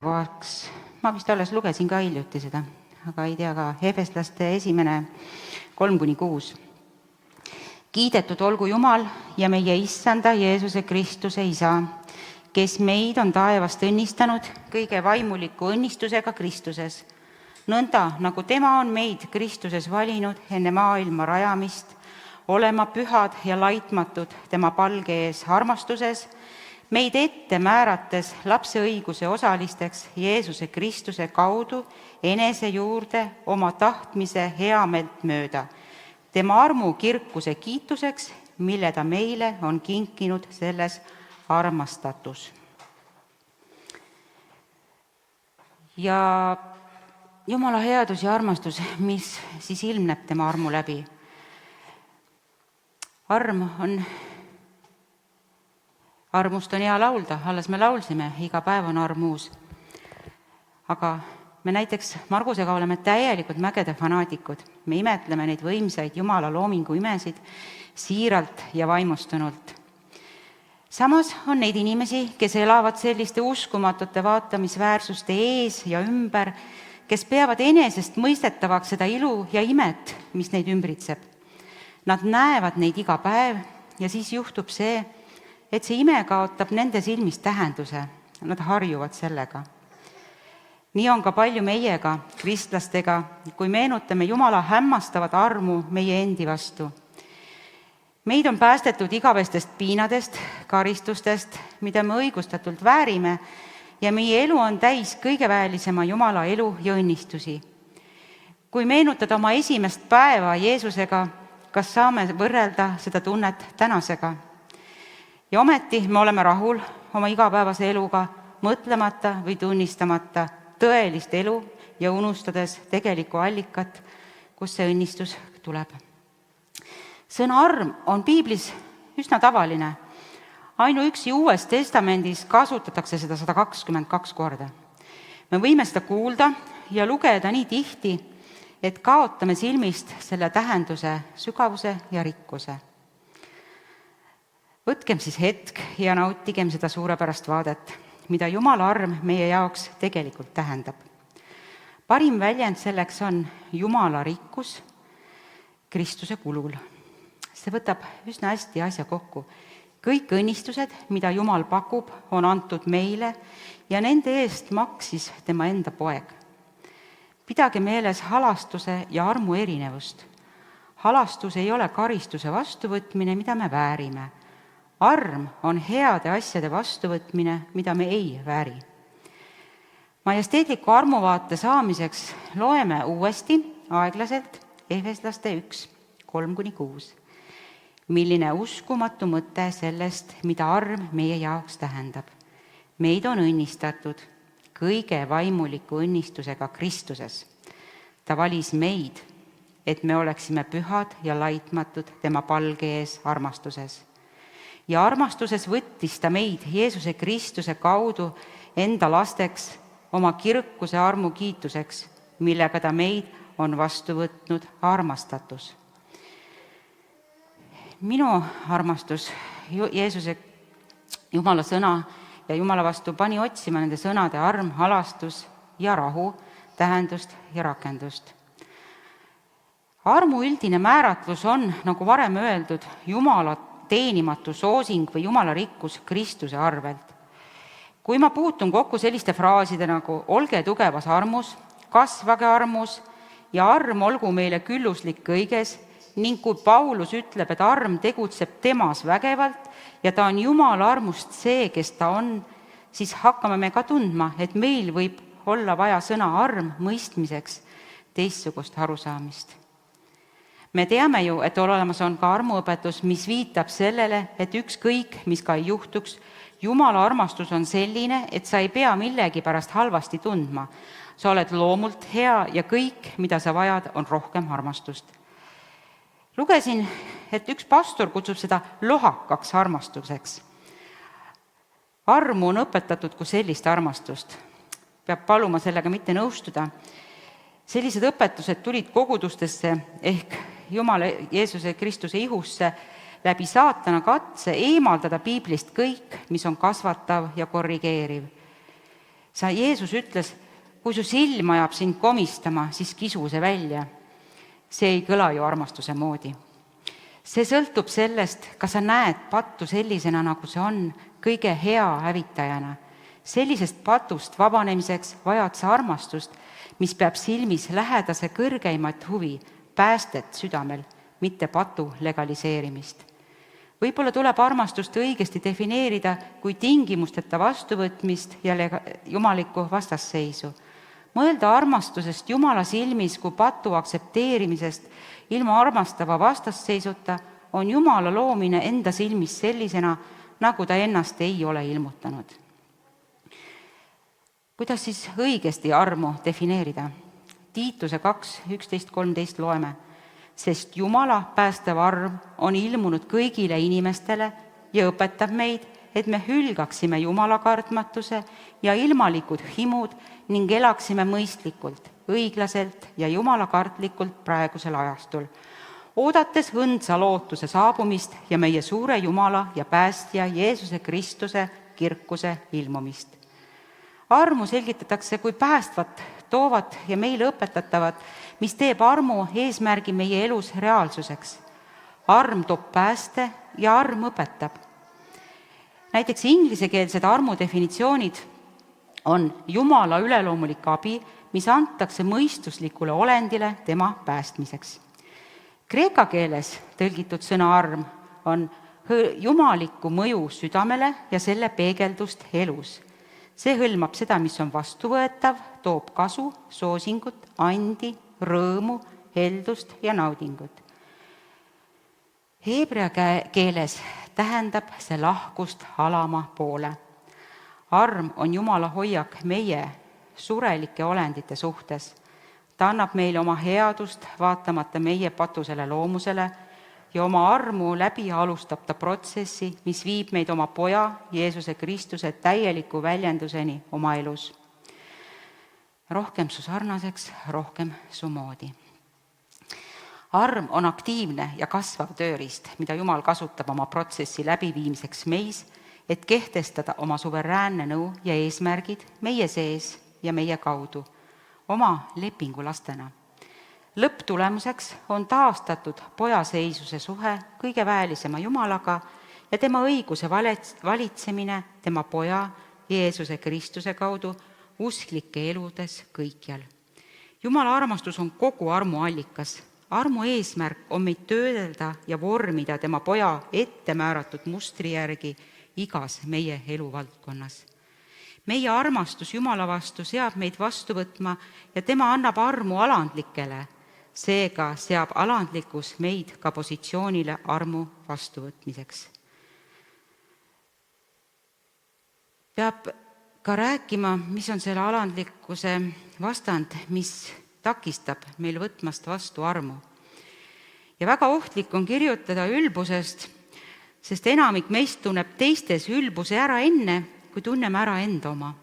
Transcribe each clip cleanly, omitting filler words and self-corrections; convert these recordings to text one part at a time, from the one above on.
Ma vist alles lugesin ka hiljuti seda, aga ei tea ka, Efeslaste 1:3-6. Kiidetud olgu Jumal ja meie Issanda Jeesuse Kristuse Isa, kes meid on taevast õnnistanud kõige vaimuliku õnnistusega Kristuses, nõnda nagu tema on meid Kristuses valinud enne maailma rajamist, olema pühad ja laitmatud tema palge ees armastuses, meid ette määrates lapse õiguse osalisteks Jeesuse Kristuse kaudu enese juurde oma tahtmise heameelt mööda, tema armu kirkuse kiituseks, mille ta meile on kinkinud selles armastatus. Ja Jumala headus ja armastus, mis siis ilmneb tema armu läbi. Armust on hea laulda, alles me laulsime, iga päev on armuus. Aga me näiteks Margusega oleme täielikult mägede fanaatikud. Me imetleme neid võimsaid Jumala loomingu imesid siiralt ja vaimustunult. Samas on neid inimesi, kes elavad selliste uskumatute vaatamisväärsuste ees ja ümber, kes peavad enesest mõistetavaks seda ilu ja imet, mis neid ümbritseb. Nad näevad neid iga päev ja siis juhtub see, et see ime kaotab nende silmis tähenduse. Nad harjuvad sellega. Nii on ka palju meiega, kristlastega, kui meenutame Jumala hämmastavat armu meie endi vastu. Meid on päästetud igavestest piinadest, karistustest, mida me õigustatult väärime, ja meie elu on täis kõigeväelisema Jumala elu ja õnnistusi. Kui meenutada oma esimest päeva Jeesusega, kas saame võrrelda seda tunnet tänasega? Ja ometi me oleme rahul oma igapäevase eluga, mõtlemata või tunnistamata tõelist elu ja unustades tegelikku allikat, kus see õnnistus tuleb. Sõna arm on piiblis üsna tavaline. Ainuüksi Uues Testamendis kasutatakse seda 122 korda. Me võime seda kuulda ja lugeda nii tihti, et kaotame silmist selle tähenduse, sügavuse ja rikkuse. Võtkem siis hetk ja nautigem seda suurepärast vaadet, mida Jumala arm meie jaoks tegelikult tähendab. Parim väljend selleks on Jumala rikkus Kristuse kulul. See võtab üsna hästi asja kokku. Kõik õnnistused, mida Jumal pakub, on antud meile ja nende eest maksis tema enda poeg. Pidage meeles halastuse ja armu erinevust. Halastus ei ole karistuse vastuvõtmine, mida me väärime. Arm on heade asjade vastuvõtmine, mida me ei vääri. Majesteetliku armuvaate saamiseks loeme uuesti aeglaselt Efeslaste 1:3-6. Milline uskumatu mõte sellest, mida arm meie jaoks tähendab. Meid on õnnistatud kõige vaimuliku õnnistusega Kristuses. Ta valis meid, et me oleksime pühad ja laitmatud tema palge ees armastuses. Ja armastuses võttis ta meid Jeesuse Kristuse kaudu enda lasteks oma kirkuse armu kiituseks, millega ta meid on vastu võtnud armastatus. Minu armastus Jeesuse Jumala sõna ja Jumala vastu pani otsima nende sõnade arm, halastus ja rahu, tähendust ja rakendust. Armu üldine määratlus on, nagu varem öeldud, Jumala teenimatu soosing või Jumala rikkus Kristuse arvelt. Kui ma puutun kokku selliste fraaside nagu olge tugevas armus, kasvage armus ja arm olgu meile külluslik kõiges, ning kui Paulus ütleb, et arm tegutseb temas vägevalt ja ta on Jumala armust see, kes ta on, siis hakkame me ka tundma, et meil võib olla vaja sõna arm mõistmiseks teistsugust arusaamist. Me teame ju, et olemas on ka armuõpetus, mis viitab sellele, et ükskõik, mis ka ei juhtuks, Jumala armastus on selline, et sa ei pea millegi pärast halvasti tundma. Sa oled loomult hea ja kõik, mida sa vajad, on rohkem armastust. Lugesin, et üks pastor kutsub seda lohakaks armastuseks. Armu on õpetatud kui sellist armastust. Peab paluma sellega mitte nõustuda. Sellised õpetused tulid kogudustesse ehk Jumala Jeesuse Kristuse ihusse läbi saatana katse eemaldada piiblist kõik, mis on kasvatav ja korrigeeriv. Jeesus ütles, kui su silm ajab sind komistama, siis kisu see välja. See ei kõla ju armastuse moodi. See sõltub sellest, kas sa näed pattu sellisena, nagu see on, kõige hea hävitajana. Sellisest patust vabanemiseks vajad sa armastust, mis peab silmis lähedase kõrgeimat huvi, päästet südamel, mitte patu legaliseerimist. Võib-olla tuleb armastust õigesti defineerida kui tingimusteta vastuvõtmist ja jumalikku vastasseisu. Mõelda armastusest Jumala silmis kui patu aktsepteerimisest ilma armastava vastasseisuta on Jumala loomine enda silmis sellisena, nagu ta ennast ei ole ilmutanud. Kuidas siis õigesti armu defineerida? Tiituse 2:11-13 loeme. Sest Jumala päästev arm on ilmunud kõigile inimestele ja õpetab meid, et me hülgaksime Jumala kartmatuse ja ilmalikud himud ning elaksime mõistlikult, õiglaselt ja jumalakartlikult praegusel ajastul, oodates õndsa lootuse saabumist ja meie suure Jumala ja päästja Jeesuse Kristuse kirkuse ilmumist. Armu selgitatakse kui päästvat, toovat ja meile õpetatavat, mis teeb armu eesmärgi meie elus reaalsuseks. Arm toob pääste ja arm õpetab. Näiteks inglisekeelsed armu definitsioonid on Jumala üleloomulik abi, mis antakse mõistuslikule olendile tema päästmiseks. Kreeka keeles tõlgitud sõna arm on jumaliku mõju südamele ja selle peegeldust elus. See hõlmab seda, mis on vastuvõetav, toob kasu, soosingut, andi, rõõmu, heldust ja naudingut. Heebrea keeles tähendab see lahkust alama poole. Arm on Jumala hoiak meie surelike olendite suhtes. Ta annab meile oma headust vaatamata meie patusele loomusele ja oma armu läbi alustab ta protsessi, mis viib meid oma poja, Jeesuse Kristuse täieliku väljenduseni oma elus. Rohkem su sarnaseks, rohkem su moodi. Arm on aktiivne ja kasvav tööriist, mida Jumal kasutab oma protsessi läbiviimiseks meis, et kehtestada oma suveräänne nõu ja eesmärgid meie sees ja meie kaudu, oma lepingulastena. Lõpptulemuseks on taastatud pojaseisuse suhe kõige väelisema Jumalaga ja tema õiguse valitsemine tema poja Jeesuse Kristuse kaudu usklike eludes kõikjal. Jumala armastus on kogu armu allikas. Armu eesmärk on meid töödelda ja vormida tema poja ettemääratud mustri järgi igas meie eluvaldkonnas. Meie armastus Jumala vastu seab meid vastu võtma ja tema annab armu alandlikele. Seega seab alandlikkus meid ka positsioonile armu vastuvõtmiseks. Peab ka rääkima, mis on selle alandlikkuse vastand, mis takistab meil võtmast vastu armu. Ja väga ohtlik on kirjutada ülbusest, sest enamik meist tunneb teistes ülbuse ära enne, kui tunneme ära enda oma.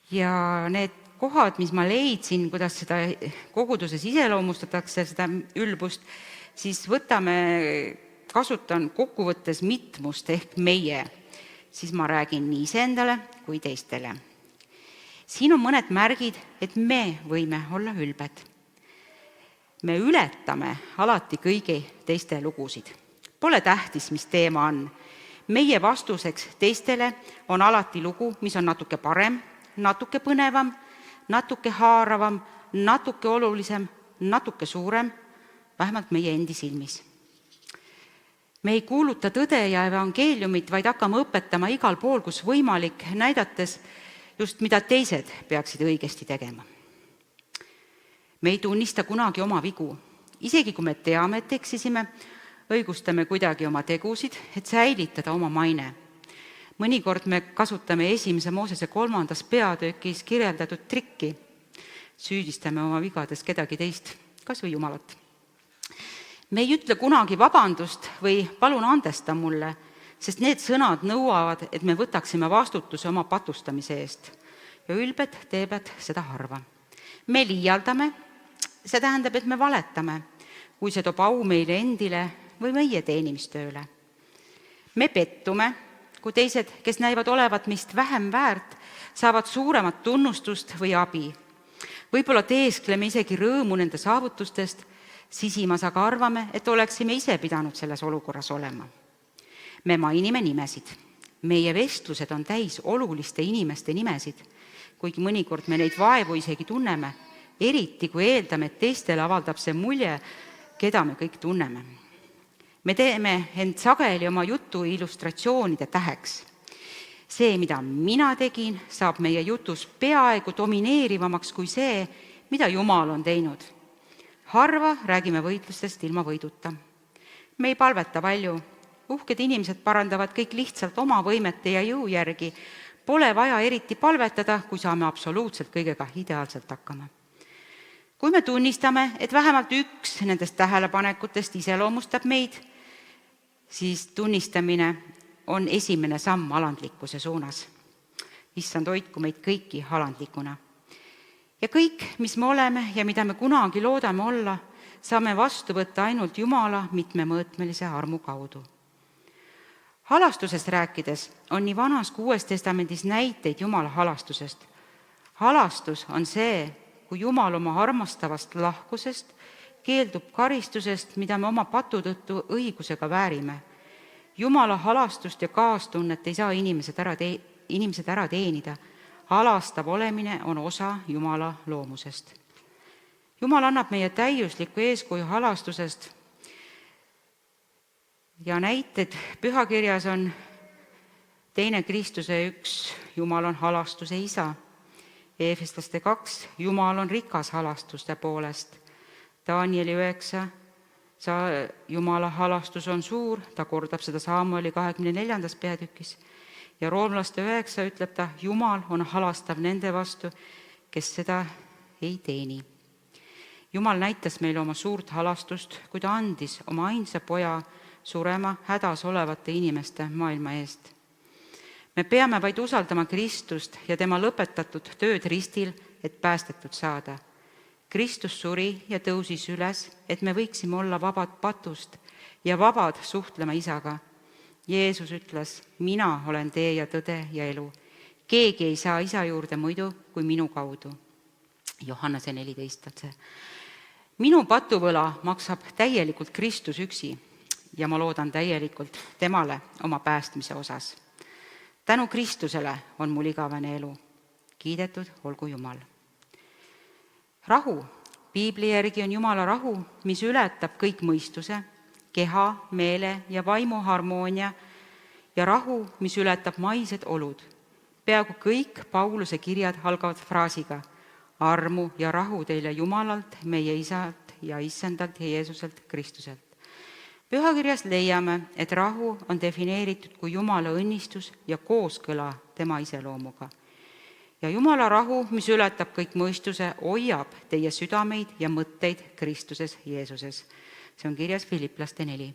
Ja need kohad, mis ma leidsin, kuidas seda koguduses iseloomustatakse, seda ülbust, siis kasutan kokkuvõttes mitmust ehk meie. Siis ma räägin nii iseendale kui teistele. Siin on mõned märgid, et me võime olla ülbed. Me ületame alati kõigi teiste lugusid. Pole tähtis, mis teema on. Meie vastuseks teistele on alati lugu, mis on natuke parem, natuke põnevam, natuke haaravam, natuke olulisem, natuke suurem, vähemalt meie endi silmis. Me ei kuuluta tõde ja evangeeliumit, vaid hakkame õpetama igal pool, kus võimalik, näidates just, mida teised peaksid õigesti tegema. Me ei tunnista kunagi oma vigu. Isegi kui me teame, et eksisime, õigustame kuidagi oma tegusid, et säilitada oma maine. Mõnikord me kasutame 1. Moosese 3. peatükis kirjeldatud trikki. Süüdistame oma vigades kedagi teist, kas või Jumalat. Me ei ütle kunagi vabandust või palun andesta mulle, sest need sõnad nõuavad, et me võtaksime vastutuse oma patustamise eest. Ja ülbed teevad seda harva. Me liialdame, see tähendab, et me valetame, kui see toob au meile endile või meie teenimistööle. Me pettume, kui teised, kes näivad olevat meist vähem väärt, saavad suuremat tunnustust või abi. Võib-olla teeskleme isegi rõõmu nende saavutustest, sisimas aga arvame, et oleksime ise pidanud selles olukorras olema. Me mainime nimesid. Meie vestlused on täis oluliste inimeste nimesid, kuigi mõnikord me neid vaevu isegi tunneme, eriti kui eeldame, et teistele avaldab see mulje, keda me kõik tunneme. Me teeme end sageli oma jutu illustratsioonide täheks. See, mida mina tegin, saab meie jutus peaaegu domineerivamaks kui see, mida Jumal on teinud. Harva räägime võitlustest ilma võiduta. Me ei palveta palju. Uhked inimesed parandavad kõik lihtsalt oma võimete ja jõu järgi. Pole vaja eriti palvetada, kui saame absoluutselt kõigega ideaalselt hakkama. Kui me tunnistame, et vähemalt üks nendest tähelepanekutest iseloomustab meid, siis tunnistamine on esimene samm alandlikkuse suunas. Issand, hoidku meid kõiki alandlikuna. Ja kõik, mis me oleme ja mida me kunagi loodame olla, saame vastu võtta ainult Jumala mitmemõõtmelise armu kaudu. Halastusest rääkides on nii Vanas kui Uues Testamendis näiteid Jumala halastusest. Halastus on see, kui Jumal oma armastavast lahkusest keeldub karistusest, mida me oma patu tõttu õigusega väärime. Jumala halastust ja kaastunnet ei saa inimesed ära teenida. Halastav olemine on osa Jumala loomusest. Jumal annab meie täiuslikku eeskuju halastusest ja näited pühakirjas on 2. Kristuse 1, Jumal on halastuse isa. Eefeslaste 2, Jumal on rikas halastuste poolest. Danieli 9, Jumala halastus on suur, ta kordab seda Saamueli 24. peatükis. Ja Roomlaste 9 ütleb ta, Jumal on halastav nende vastu, kes seda ei teeni. Jumal näitas meile oma suurt halastust, kui ta andis oma ainsa poja surema hädas olevate inimeste maailma eest. Me peame vaid usaldama Kristust ja tema lõpetatud tööd ristil, et päästetud saada. Kristus suri ja tõusis üles, et me võiksime olla vabad patust ja vabad suhtlema isaga. Jeesus ütles, mina olen tee ja tõde ja elu. Keegi ei saa isa juurde muidu kui minu kaudu. Johannese 14 on see. Minu patuvõla maksab täielikult Kristus üksi ja ma loodan täielikult temale oma päästmise osas. Tänu Kristusele on mul igavene elu. Kiidetud olgu Jumal. Rahu. Piibli järgi on Jumala rahu, mis ületab kõik mõistuse, keha, meele ja vaimu harmoonia ja rahu, mis ületab maised olud. Peaaegu kõik Pauluse kirjad algavad fraasiga armu ja rahu teile Jumalalt, meie isalt ja issandalt ja Jeesuselt Kristuselt. Pühakirjas leiame, et rahu on defineeritud kui Jumala õnnistus ja kooskõla tema iseloomuga. Ja Jumala rahu, mis ületab kõik mõistuse, hoiab teie südameid ja mõtteid Kristuses Jeesuses. See on kirjas Filiplaste 4.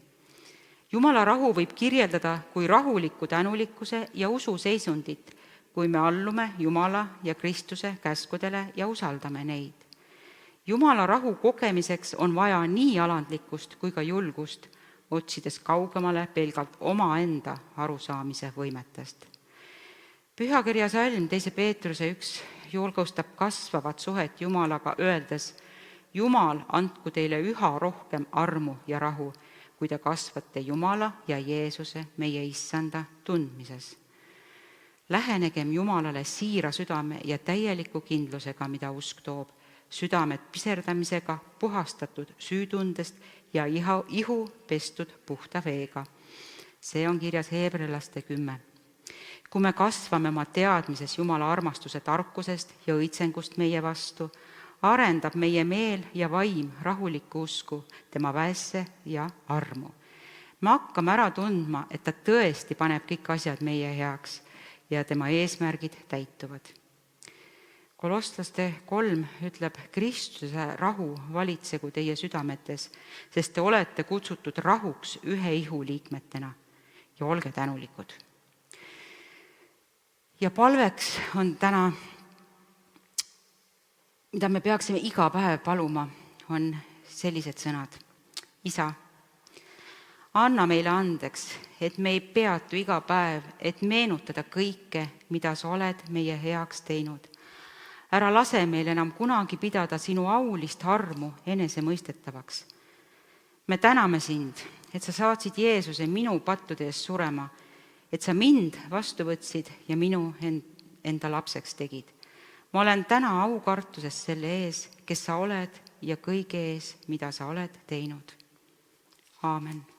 Jumala rahu võib kirjeldada kui rahuliku tänulikkuse ja usu seisundit, kui me allume Jumala ja Kristuse käskudele ja usaldame neid. Jumala rahu kogemiseks on vaja nii alandlikkust kui ka julgust, otsides kaugemale pelgalt omaenda arusaamise võimetest. Pühakirja salm 2. Peetruse 1 julgustab kasvavat suhet Jumalaga, öeldes, Jumal andku teile üha rohkem armu ja rahu, kui te kasvate Jumala ja Jeesuse, meie issanda tundmises. Lähenegem Jumalale siira südame ja täieliku kindlusega, mida usk toob, südamed piserdamisega, puhastatud süütundest ja ihu pestud puhta veega. See on kirjas Heebrealaste 10. Kui me kasvame oma teadmises Jumala armastuse tarkusest ja õitsengust meie vastu, arendab meie meel ja vaim rahulikku usku tema väesse ja armu. Me hakkame ära tundma, et ta tõesti paneb kõik asjad meie heaks ja tema eesmärgid täituvad. Kolosslaste 3 ütleb, Kristuse rahu valitsegu teie südametes, sest te olete kutsutud rahuks ühe ihu liikmetena ja olge tänulikud. Ja palveks on täna, mida me peaksime iga päev paluma, on sellised sõnad. Isa, Anna meile andeks, et me ei peatu iga päev, et meenutada kõike, mida sa oled meie heaks teinud. Ära lase meil enam kunagi pidada sinu aulist armu enesemõistetavaks. Me täname sind, et sa saatsid Jeesuse minu pattude eest surema, et sa mind vastu võtsid ja minu enda lapseks tegid. Ma olen täna aukartuses selle ees, kes sa oled ja kõige ees, mida sa oled teinud. Aamen.